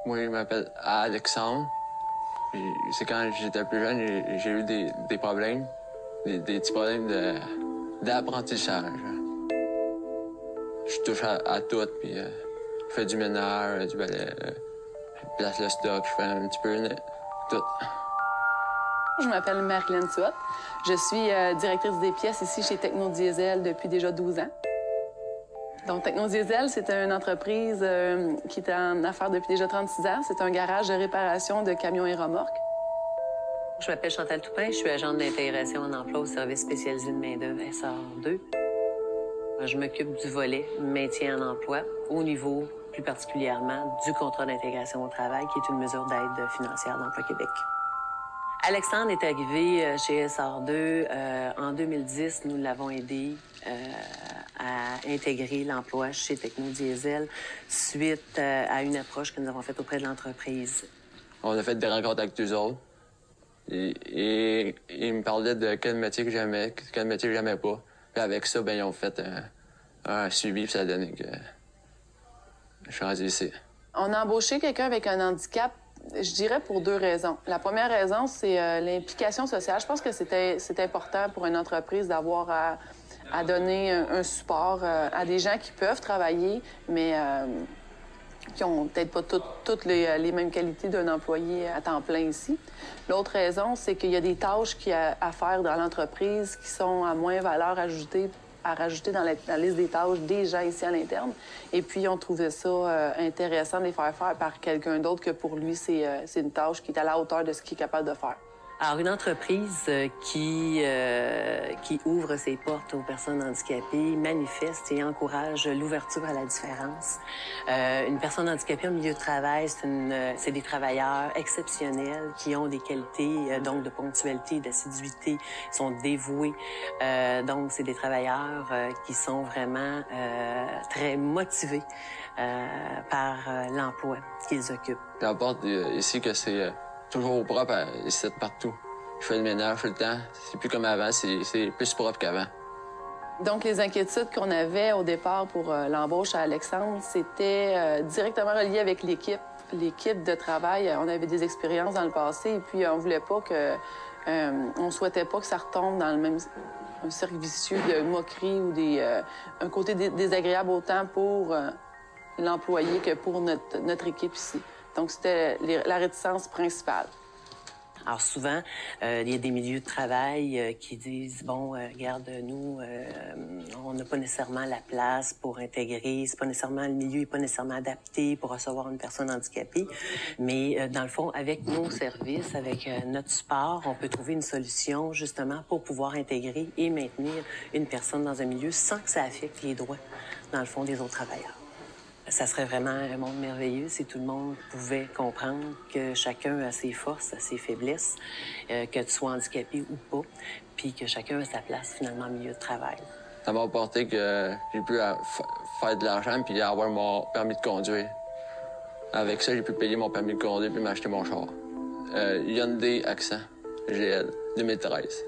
Moi, je m'appelle Alexandre. C'est quand j'étais plus jeune, j'ai eu des problèmes, des petits problèmes d'apprentissage. Je touche à tout, puis je fais du ménage, du balai, je place le stock, je fais un petit peu tout. Je m'appelle Marilyn Tuot. Je suis directrice des pièces ici chez Technodiesel depuis déjà 12 ans. Donc, Technodiesel, c'est une entreprise qui est en affaires depuis déjà 36 ans. C'est un garage de réparation de camions et remorques. Je m'appelle Chantal Toupin, je suis agente d'intégration en emploi au service spécialisé de main-d'œuvre SR2. Je m'occupe du volet maintien en emploi au niveau, plus particulièrement, du contrat d'intégration au travail, qui est une mesure d'aide financière d'Emploi Québec. Alexandre est arrivé chez SR2 en 2010. Nous l'avons aidé à intégrer l'emploi chez Technodiesel suite à une approche que nous avons faite auprès de l'entreprise. On a fait des rencontres avec eux autres. Et ils me parlaient de quel métier que j'aimais, quel métier que j'aimais pas. Puis avec ça, ben ils ont fait un suivi, puis ça a donné que je suis rendu ici. On a embauché quelqu'un avec un handicap, je dirais pour 2 raisons. La première raison, c'est l'implication sociale. Je pense que c'est important pour une entreprise d'avoir à donner un support à des gens qui peuvent travailler, mais qui ont peut-être pas toutes les mêmes qualités d'un employé à temps plein ici. L'autre raison, c'est qu'il y a des tâches à faire dans l'entreprise qui sont à moins valeur ajoutée à rajouter dans la liste des tâches des gens ici à l'interne. Et puis, on trouvait ça intéressant de les faire par quelqu'un d'autre que pour lui, c'est une tâche qui est à la hauteur de ce qu'il est capable de faire. Alors, une entreprise qui ouvre ses portes aux personnes handicapées, manifeste et encourage l'ouverture à la différence. Une personne handicapée au milieu de travail, c'est des travailleurs exceptionnels qui ont des qualités donc de ponctualité, d'assiduité, sont dévoués. Donc, c'est des travailleurs qui sont vraiment très motivés par l'emploi qu'ils occupent. J'apporte ici que c'est toujours propre ici partout. Je fais le ménage tout le temps. C'est plus comme avant, c'est plus propre qu'avant. Donc, les inquiétudes qu'on avait au départ pour l'embauche à Alexandre, c'était directement relié avec l'équipe. L'équipe de travail, on avait des expériences dans le passé et puis on voulait pas que... on souhaitait pas que ça retombe dans le même un cercle vicieux de moquerie ou un côté désagréable autant pour l'employé que pour notre équipe ici. Donc, c'était la réticence principale. Alors souvent, il y a des milieux de travail qui disent, bon, regarde, nous, on n'a pas nécessairement la place pour intégrer, c'est pas nécessairement, le milieu n'est pas nécessairement adapté pour recevoir une personne handicapée. Mais dans le fond, avec nos services, avec notre support, on peut trouver une solution justement pour pouvoir intégrer et maintenir une personne dans un milieu sans que ça affecte les droits, dans le fond, des autres travailleurs. Ça serait vraiment un monde merveilleux si tout le monde pouvait comprendre que chacun a ses forces, a ses faiblesses, que tu sois handicapé ou pas, puis que chacun a sa place finalement au milieu de travail. Ça m'a apporté que j'ai pu faire de l'argent puis avoir mon permis de conduire. Avec ça, j'ai pu payer mon permis de conduire puis m'acheter mon char. Hyundai Accent GL 2013.